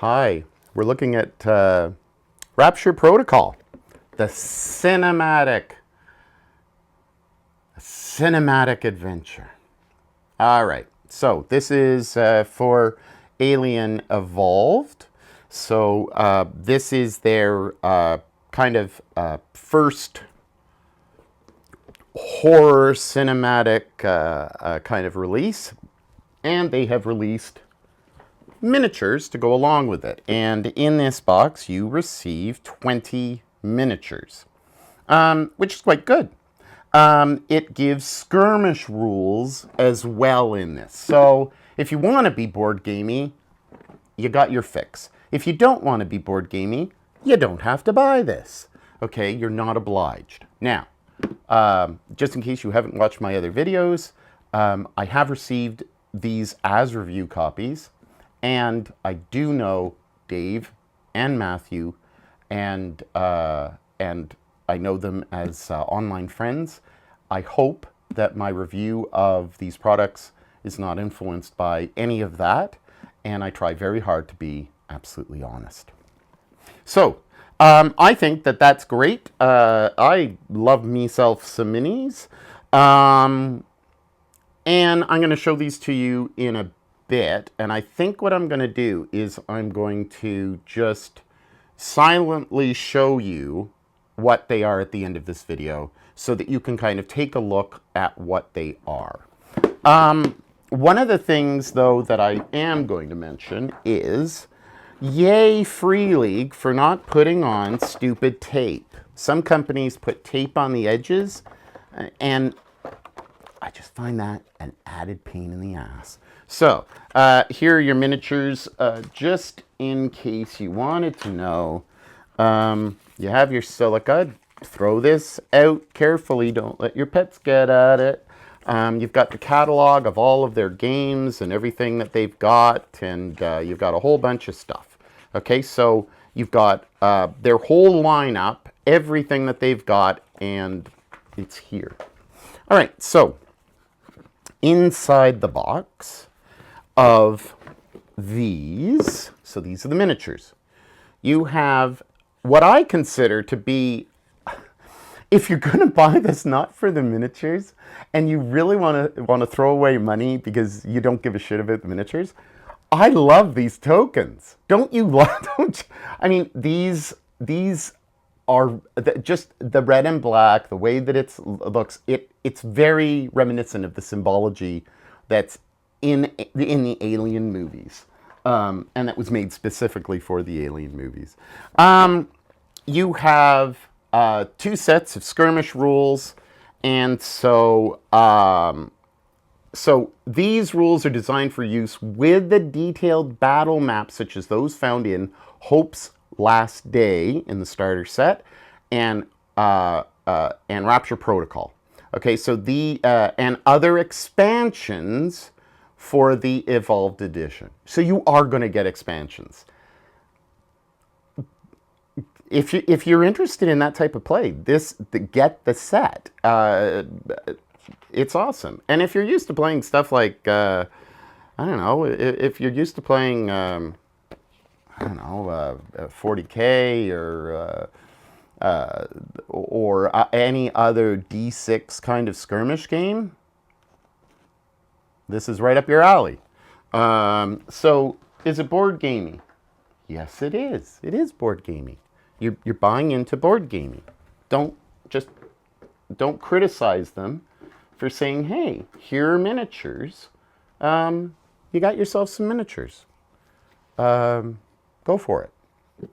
Hi, we're looking at Rapture Protocol, the cinematic adventure. All right, so this is for Alien Evolved. So this is their kind of first horror cinematic kind of release, and they have released miniatures to go along with it. And in this box, you receive 20 miniatures, which is quite good. It gives skirmish rules as well in this. So if you want to be board gamey, you got your fix. If you don't want to be board gamey, you don't have to buy this. Okay, you're not obliged. Now, just in case you haven't watched my other videos, I have received these as review copies. And I do know Dave and Matthew, and I know them as online friends. I hope that my review of these products is not influenced by any of that, and I try very hard to be absolutely honest. So, I think that that's great. I love myself some minis. And I'm going to show these to you in a bit, and I think what I'm going to do is I'm going to just silently show you what they are at the end of this video so that you can kind of take a look at what they are. One of the things, though, that I am going to mention is yay Free League for not putting on stupid tape. Some companies put tape on the edges, and I just find that an added pain in the ass. So, here are your miniatures, just in case you wanted to know. You have your silica. Throw this out carefully. Don't let your pets get at it. You've got the catalog of all of their games and everything that they've got, and you've got a whole bunch of stuff. Okay, so you've got their whole lineup, everything that they've got, and it's here. All right, so inside the box of these, so these are the miniatures, you have what I consider to be, if you're going to buy this not for the miniatures and you really want to throw away money because you don't give a shit about the miniatures, I love these tokens. Don't you love? I mean, these are just the red and black, the way that it looks. It's very reminiscent of the symbology that's in the Alien movies, and that was made specifically for the Alien movies. You have 2 sets of skirmish rules, and so these rules are designed for use with the detailed battle maps, such as those found in Hope's Last Day in the starter set, and Rapture Protocol. Okay, so and other expansions for the Evolved Edition. So you are going to get expansions. If you're interested in that type of play, get the set. It's awesome. And if you're used to playing stuff like, I don't know, if you're used to playing, I don't know, 40K or any other D6 kind of skirmish game, this is right up your alley. So, is it board gaming? Yes, it is. It is board gaming. You're buying into board gaming. Don't criticize them for saying, hey, here are miniatures. You got yourself some miniatures. Go for it.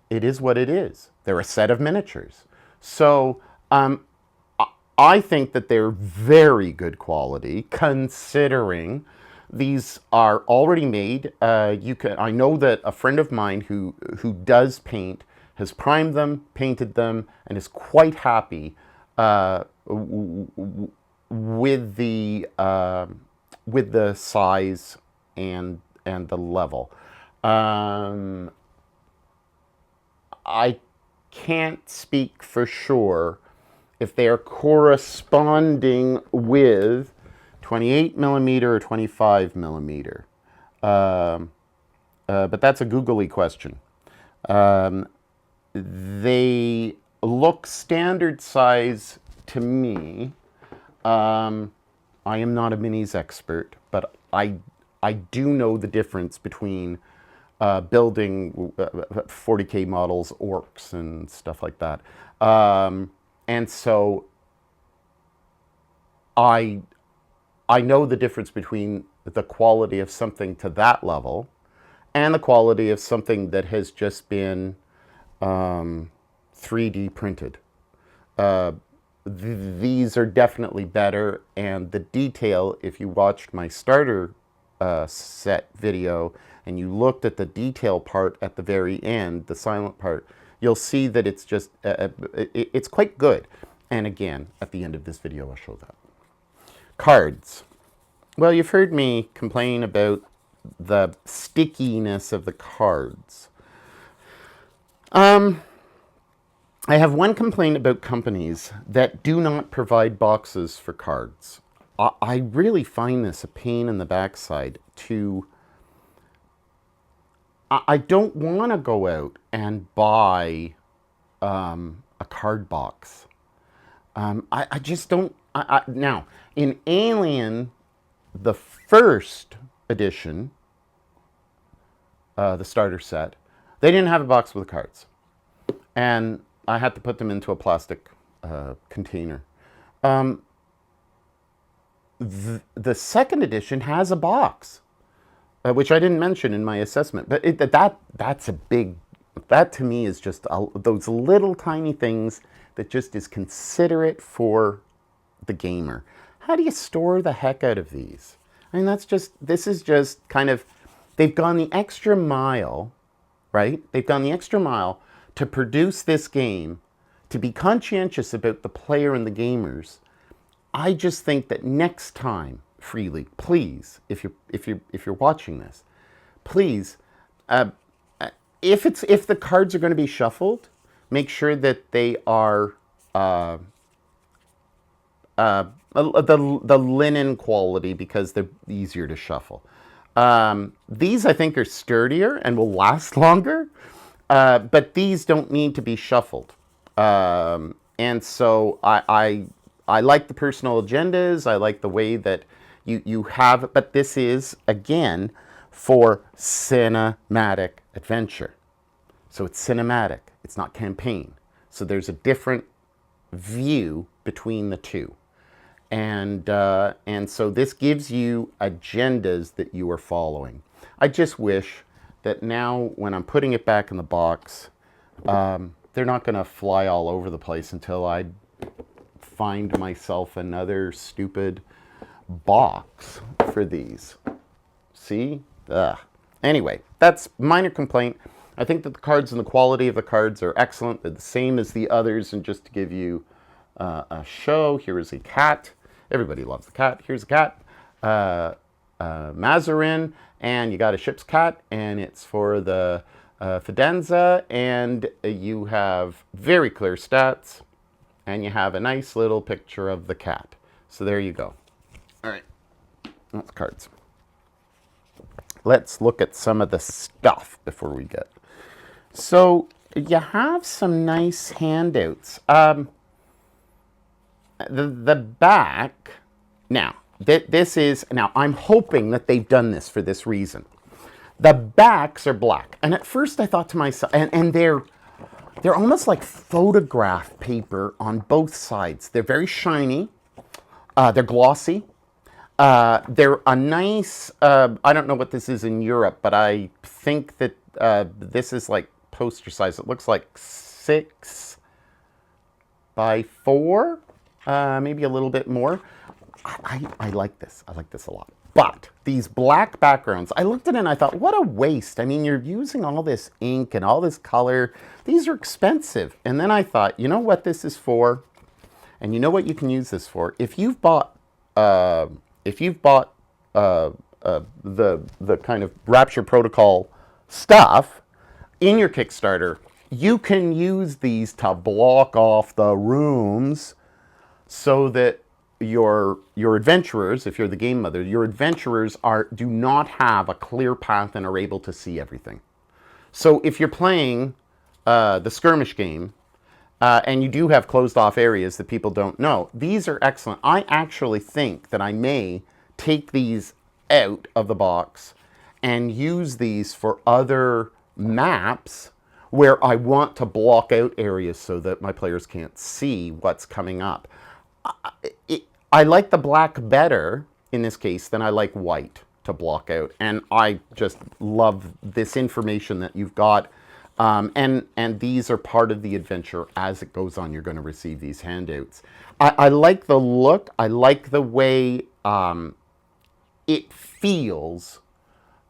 It is what it is. They're a set of miniatures. So I think that they're very good quality, considering these are already made. I know that a friend of mine who does paint has primed them, painted them, and is quite happy with the size and the level. I can't speak for sure if they are corresponding with 28 millimeter or 25 millimeter. but that's a googly question. They look standard size to me. I am not a minis expert, but I do know the difference between building 40K models, orcs, and stuff like that. And so I know the difference between the quality of something to that level and the quality of something that has just been 3D printed. These are definitely better, and the detail, if you watched my starter set video and you looked at the detail part at the very end, the silent part, you'll see that it's just, it's quite good. And again, at the end of this video, I'll show that. Cards. Well, you've heard me complain about the stickiness of the cards. I have one complaint about companies that do not provide boxes for cards. I really find this a pain in the backside to... I don't want to go out and buy a card box. I just don't... Now, in Alien, the first edition, the starter set, they didn't have a box with cards. And I had to put them into a plastic container. The second edition has a box, which I didn't mention in my assessment. But that's a big... That to me is just those little tiny things that just is considerate for the gamer. How do you store the heck out of these? I mean, this is just kind of... They've gone the extra mile, right? They've gone the extra mile to produce this game, to be conscientious about the player and the gamers. I just think that next time, Freely, please, if you're watching this, please, if the cards are going to be shuffled, make sure that they are the linen quality, because they're easier to shuffle. These I think are sturdier and will last longer. But these don't need to be shuffled. And so I like the personal agendas. I like the way that you have, but this is, again, for cinematic adventure. So it's cinematic. It's not campaign. So there's a different view between the two. And so this gives you agendas that you are following. I just wish that now when I'm putting it back in the box, they're not going to fly all over the place until I find myself another stupid box for these. See? Ugh. Anyway, that's minor complaint. I think that the cards and the quality of the cards are excellent. They're the same as the others. And just to give you a show, here is a cat. Everybody loves the cat. Here's a cat. Mazarin. And you got a ship's cat, and it's for the Fidenza, and you have very clear stats, and you have a nice little picture of the cat. So there you go. All right, that's cards. Let's look at some of the stuff before we get. So you have some nice handouts. The back, now, this is, now I'm hoping that they've done this for this reason. The backs are black. And at first I thought to myself, and they're almost like photograph paper on both sides. They're very shiny. They're glossy. They're a nice, I don't know what this is in Europe, but I think that this is like poster size. It looks like 6 by 4, maybe a little bit more. I like this. I like this a lot. But these black backgrounds, I looked at it and I thought, what a waste. I mean, you're using all this ink and all this color. These are expensive. And then I thought, you know what this is for? And you know what you can use this for? If you've bought the kind of Rapture protocol stuff in your Kickstarter, you can use these to block off the rooms so that your adventurers, if you're the game mother, your adventurers do not have a clear path and are able to see everything. So if you're playing the skirmish game, and you do have closed off areas that people don't know, these are excellent. I actually think that I may take these out of the box and use these for other maps where I want to block out areas so that my players can't see what's coming up. I like the black better in this case than I like white to block out. And I just love this information that you've got. And these are part of the adventure as it goes on. You're going to receive these handouts. I like the look. I like the way it feels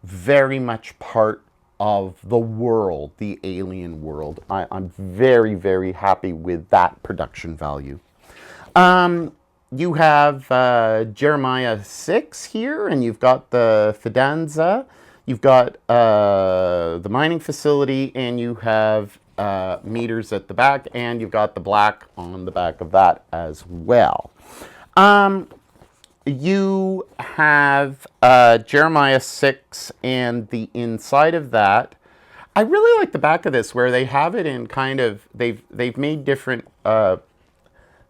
very much part of the world, the alien world. I'm very, very happy with that production value. You have Jeremiah 6 here, and you've got the Fidanza. You've got the mining facility, and you have meters at the back, and you've got the black on the back of that as well. You have Jeremiah 6, and the inside of that. I really like the back of this, where they have it in kind of, they've made different,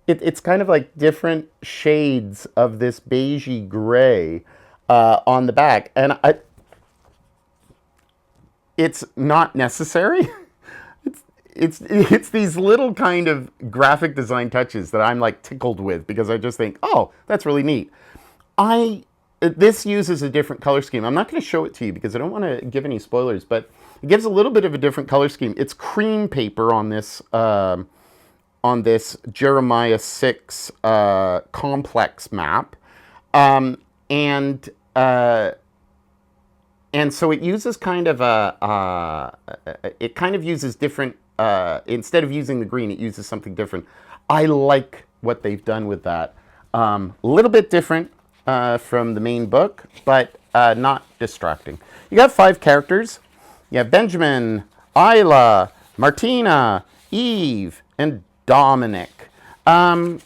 it's kind of like different shades of this beigey gray on the back. And it's not necessary. It's these little kind of graphic design touches that I'm like tickled with, because I just think, oh, that's really neat. This uses a different color scheme. I'm not going to show it to you because I don't want to give any spoilers, but it gives a little bit of a different color scheme. It's cream paper on this Jeremiah 6 complex map, and so it uses kind of it kind of uses different, instead of using the green, it uses something different. I like what they've done with that. A little bit different from the main book, but not distracting. You got 5 characters. You have Benjamin, Isla, Martina, Eve, and Dominic. Again,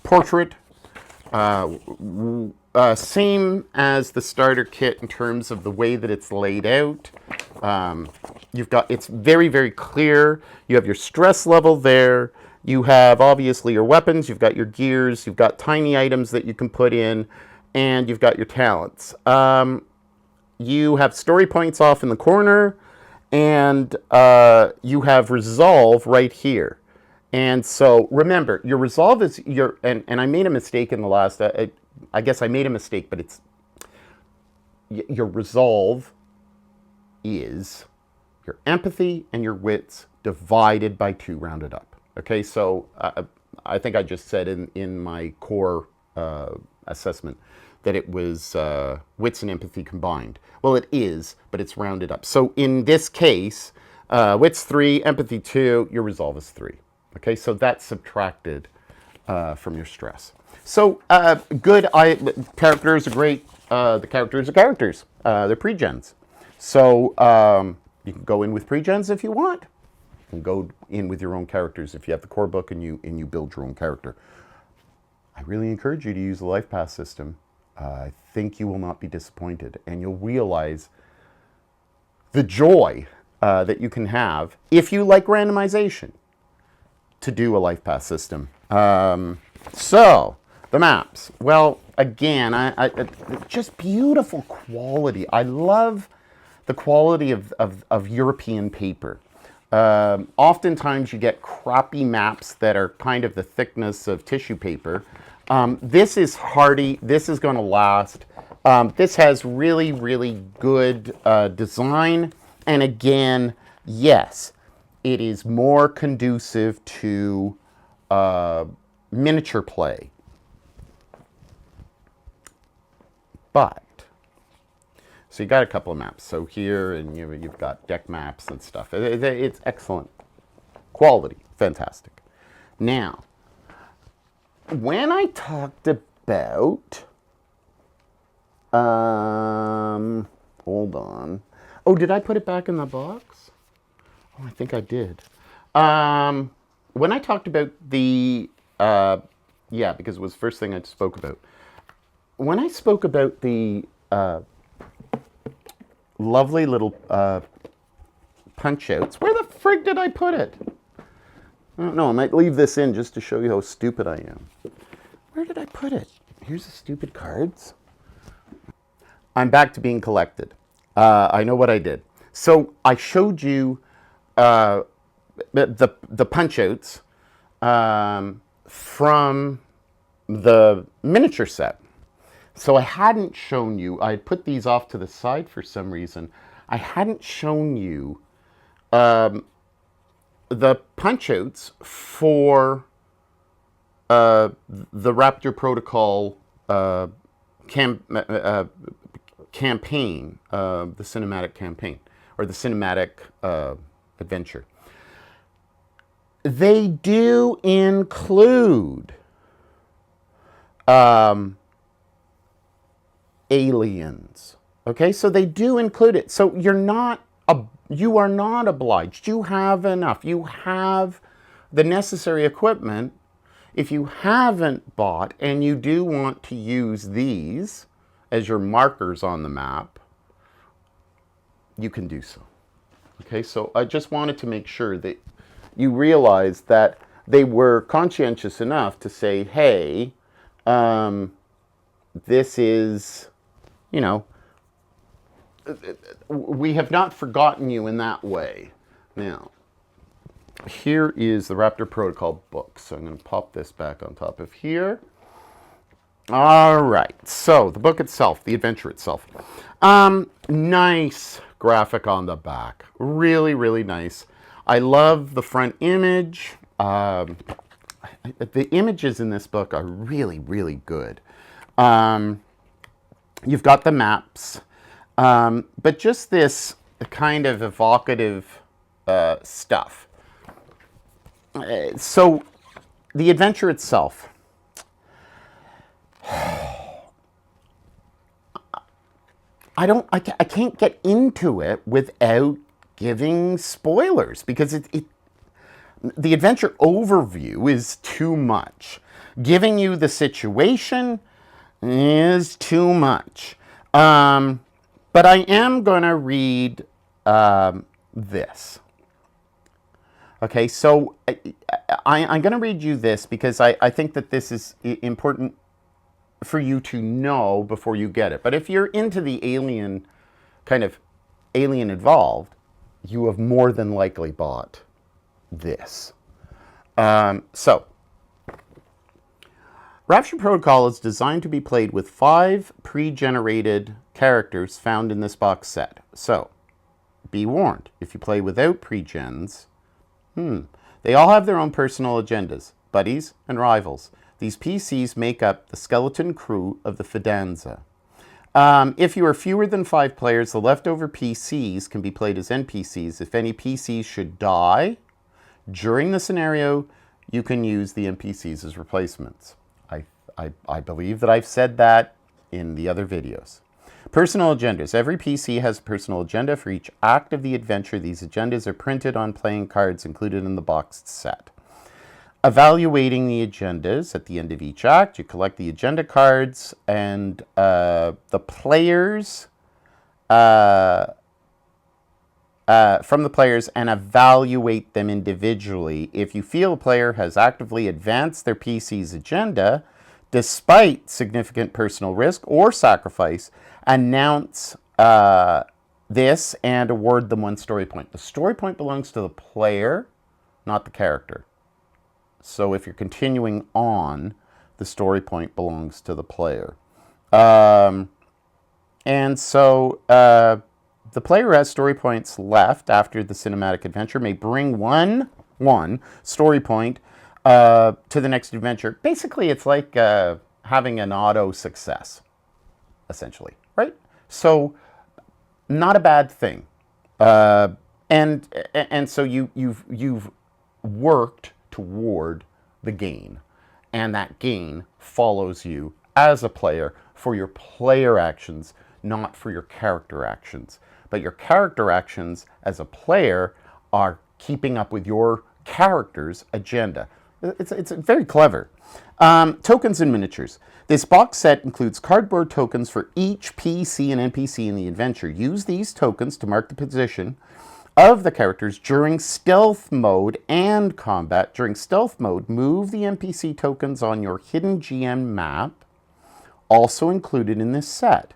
portrait. Same as the starter kit in terms of the way that it's laid out. It's very, very clear. You have your stress level there. You have obviously your weapons, you've got your gears, you've got tiny items that you can put in, and you've got your talents. You have story points off in the corner, and you have resolve right here. And so remember, your resolve is and I made a mistake in the last, I guess I made a mistake, but it's, your resolve is your empathy and your wits divided by 2 rounded up. Okay, so I think I just said in my core assessment that it was wits and empathy combined. Well, it is, but it's rounded up. So in this case, wits 3, empathy 2, your resolve is 3. Okay, so that's subtracted from your stress. So good. Characters are great. The characters are characters. They're pre-gens. So you can go in with pre-gens if you want. And go in with your own characters if you have the core book and you build your own character. I really encourage you to use the Life Pass system. I think you will not be disappointed, and you'll realize the joy that you can have if you like randomization to do a Life Pass system. So the maps. Well, again, just beautiful quality. I love the quality of European paper. Oftentimes you get crappy maps that are kind of the thickness of tissue paper. This is hardy. This is going to last. This has really, really good design. And again, yes, it is more conducive to miniature play. But so you got a couple of maps. So here, and you've got deck maps and stuff. It's excellent quality, fantastic. Now, when I talked about, hold on. Oh, did I put it back in the box? Oh, I think I did. When I talked about the Yeah, because it was the first thing I spoke about. When I spoke about the lovely little punch outs, where the frig did I put it? I don't know. I might leave this in just to show you how stupid I am. Where did I put it? Here's the stupid cards. I'm back to being collected. I know what I did. So I showed you the punch outs from the miniature set. So I hadn't shown you, I had put these off to the side for some reason. I hadn't shown you the punch outs for the Rapture Protocol campaign, the cinematic campaign, or the cinematic adventure. They do include aliens. Okay, so they do include it. So you are not obliged. You have enough. You have the necessary equipment. If you haven't bought and you do want to use these as your markers on the map, you can do so. Okay, so I just wanted to make sure that you realize that they were conscientious enough to say, hey, this is, you know, we have not forgotten you in that way. Now, here is the Rapture Protocol book. So I'm going to pop this back on top of here. All right. So the book itself, the adventure itself. Nice graphic on the back. Really, really nice. I love the front image. The images in this book are really, really good. You've got the maps, but just this kind of evocative stuff. So the adventure itself. I can't get into it without giving spoilers, because the adventure overview is too much. Giving you the situation is too much. But I am going to read this. Okay, so I'm going to read you this because I think that this is important for you to know before you get it. But if you're into the alien, kind of alien involved, you have more than likely bought this. So, Rapture Protocol is designed to be played with 5 pre-generated characters found in this box set. So, be warned, if you play without pre-gens, they all have their own personal agendas, buddies and rivals. These PCs make up the skeleton crew of the Fidanza. If you are fewer than 5 players, the leftover PCs can be played as NPCs. If any PCs should die during the scenario, you can use the NPCs as replacements. I believe that I've said that in the other videos. Personal agendas. Every PC has a personal agenda for each act of the adventure. These agendas are printed on playing cards included in the boxed set. Evaluating the agendas at the end of each act, you collect the agenda cards, and the players from the players, and evaluate them individually. If you feel a player has actively advanced their PC's agenda, despite significant personal risk or sacrifice, announce this and award them 1 story point. The story point belongs to the player, not the character. So if you're continuing on, the story point belongs to the player. And so the player who has story points left after the cinematic adventure may bring one story point to the next adventure. Basically, it's like having an auto success, essentially, right? So, not a bad thing. And so you've worked toward the gain, and that gain follows you as a player for your player actions, not for your character actions. But your character actions as a player are keeping up with your character's agenda. It's very clever. Tokens and miniatures. This box set includes cardboard tokens for each PC and NPC in the adventure. Use these tokens to mark the position of the characters during stealth mode and combat. During stealth mode, move the NPC tokens on your hidden GM map, also included in this set.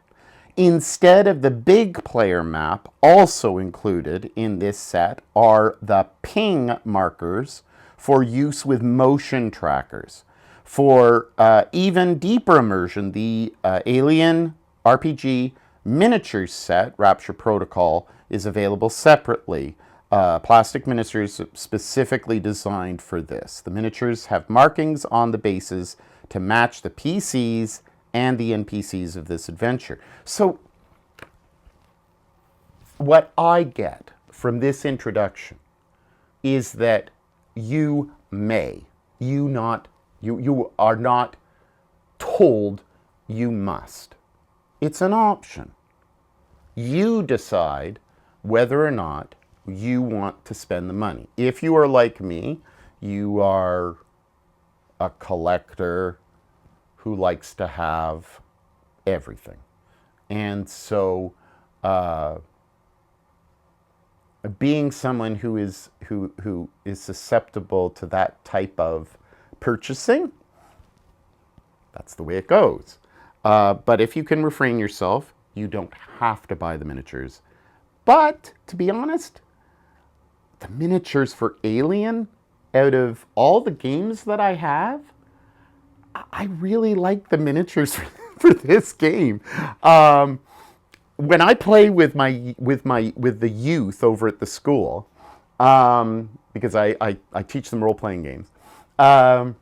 Instead of the big player map, also included in this set are the ping markers for use with motion trackers. For even deeper immersion, the Alien RPG miniatures set, Rapture Protocol, is available separately. Plastic miniatures specifically designed for this. The miniatures have markings on the bases to match the PCs and the NPCs of this adventure. So what I get from this introduction is that you are not told you must. It's an option. You decide whether or not you want to spend the money. If you are like me, you are a collector who likes to have everything. And so being someone who is susceptible to that type of purchasing, that's the way it goes. But if you can refrain yourself, you don't have to buy the miniatures. But to be honest, the miniatures for Alien, out of all the games that I have, I really like the miniatures for this game. When I play with the youth over at the school, because I teach them role-playing games, I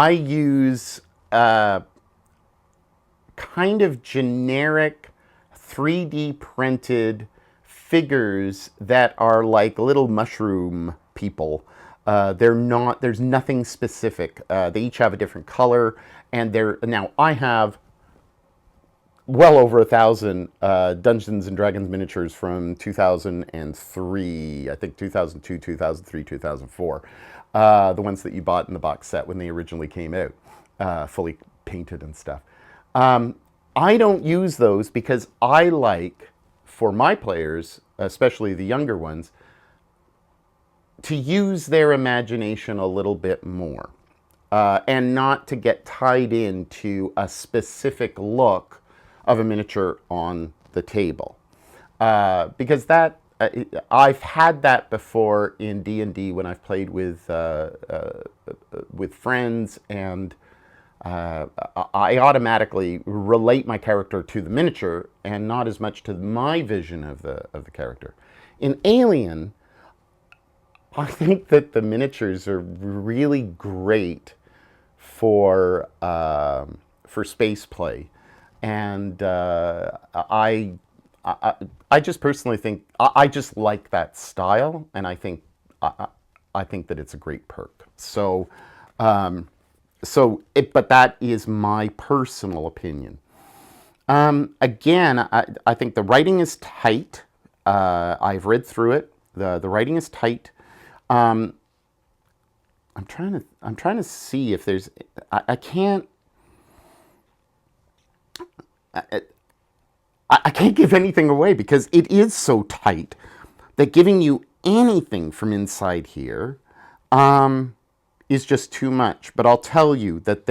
use kind of generic 3D printed figures that are like little mushroom people. There's nothing specific. They each have a different color, and now I have well over 1,000 Dungeons and Dragons miniatures from 2003, I think 2002, 2003, 2004. The ones that you bought in the box set when they originally came out, fully painted and stuff. I don't use those because I like, for my players, especially the younger ones, to use their imagination a little bit more and not to get tied into a specific look of a miniature on the table. Because that, I've had that before in D&D when I've played with friends, and I automatically relate my character to the miniature and not as much to my vision of the character. In Alien, I think that the miniatures are really great for space play, and I just personally think I just like that style, and I think that it's a great perk. So, but that is my personal opinion. Again, I think the writing is tight. I've read through it. The writing is tight. I'm trying to see if there's. I can't. I can't give anything away because it is so tight that giving you anything from inside here is just too much. But I'll tell you that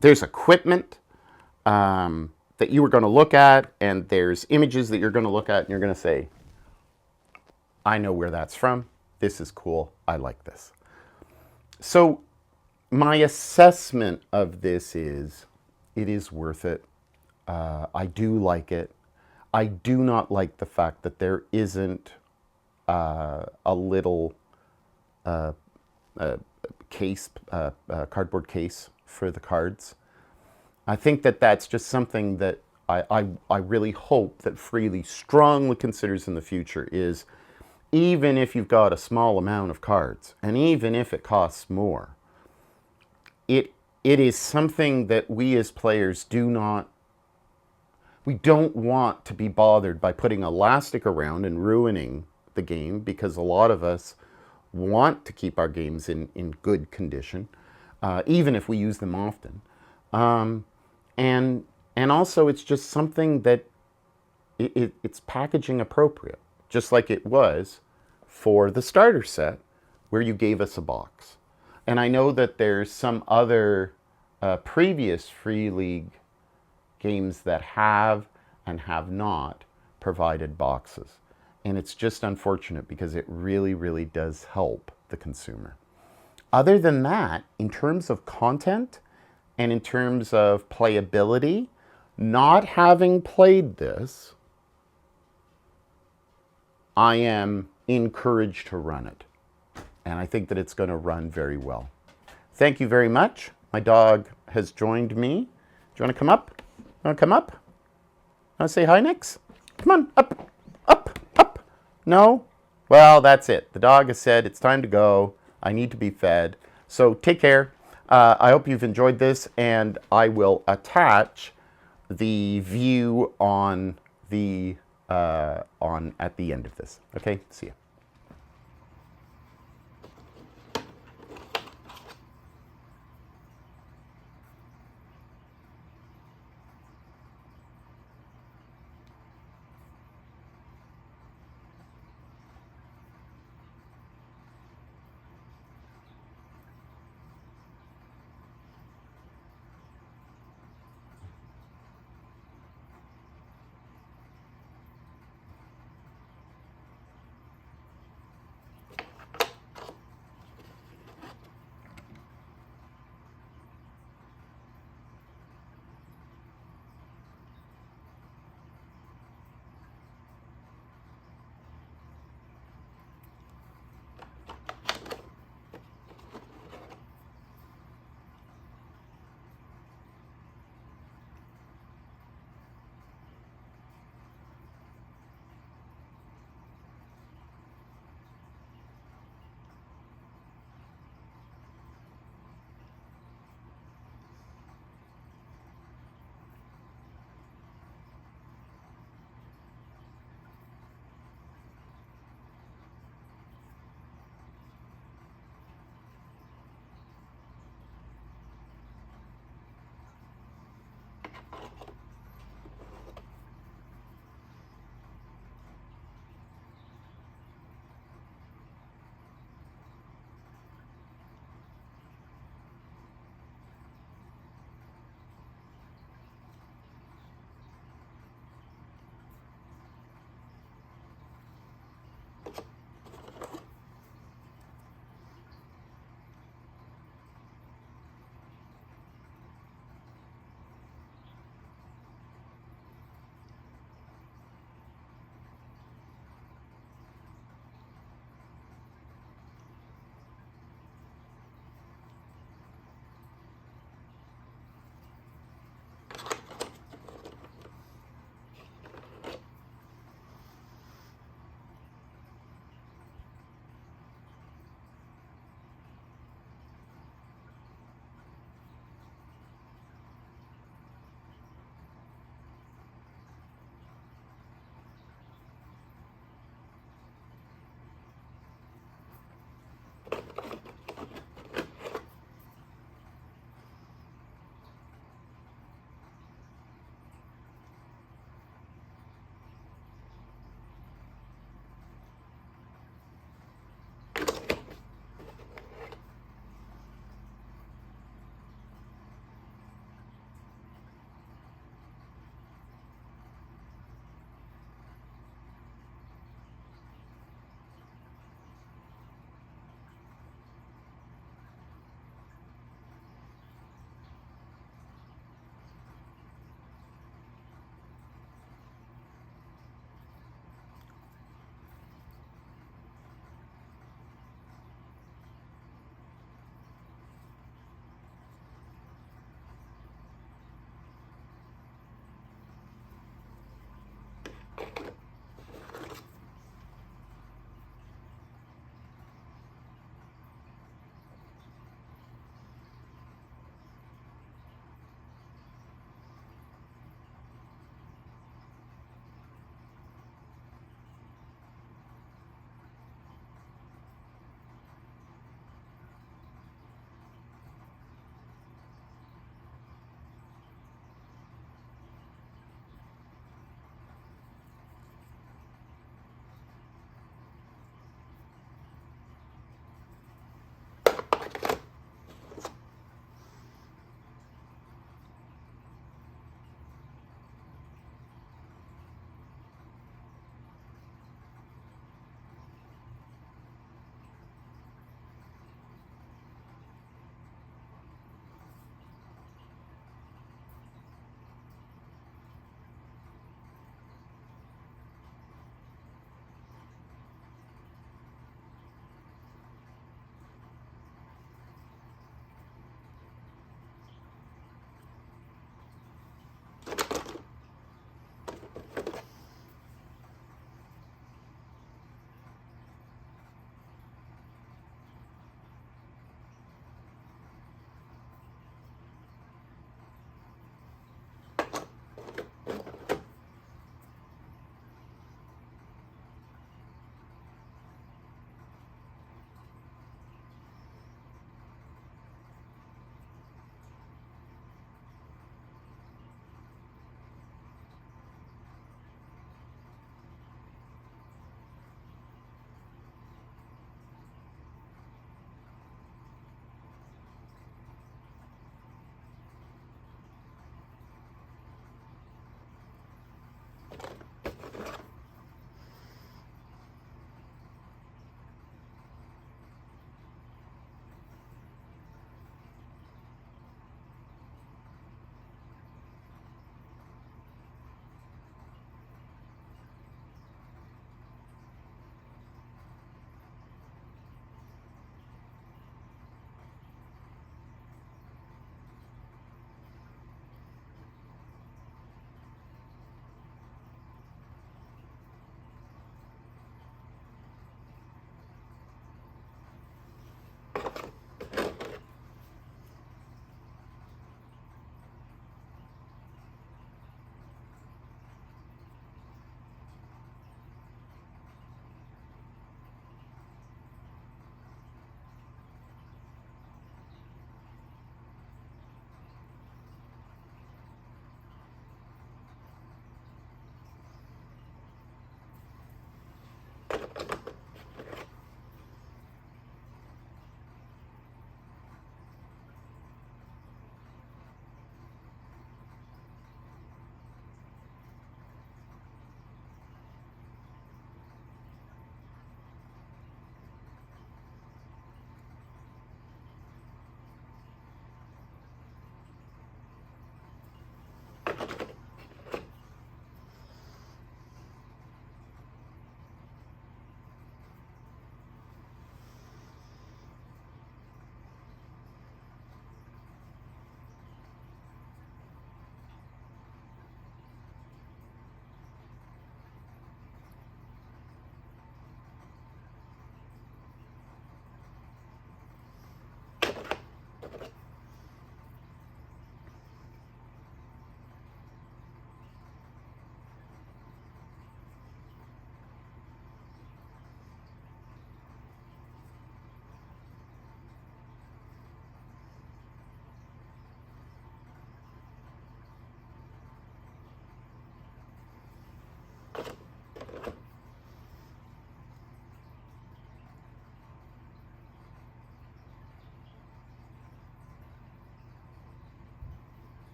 there's equipment that you are going to look at, and there's images that you're going to look at, and you're going to say, I know where that's from. This is cool. I like this. So my assessment of this is, it is worth it. I do like it. I do not like the fact that there isn't a little case, cardboard case for the cards. I think that that's just something that I really hope that Freely strongly considers in the future is, even if you've got a small amount of cards, and even if it costs more, it is something that we as players we don't want to be bothered by putting elastic around and ruining the game because a lot of us want to keep our games in good condition, even if we use them often. And also it's just something that it's packaging appropriate, just like it was for the starter set where you gave us a box. And I know that there's some other previous Free League games that have and have not provided boxes. And it's just unfortunate because it really, really does help the consumer. Other than that, in terms of content and in terms of playability, not having played this, I am encouraged to run it. And I think that it's going to run very well. Thank you very much. My dog has joined me. Do you want to come up? You want to come up? Want to say hi, Nix? Come on, up, up, up. No? Well, that's it. The dog has said it's time to go. I need to be fed. So take care. I hope you've enjoyed this, and I will attach the view on the at the end of this. Okay, see you.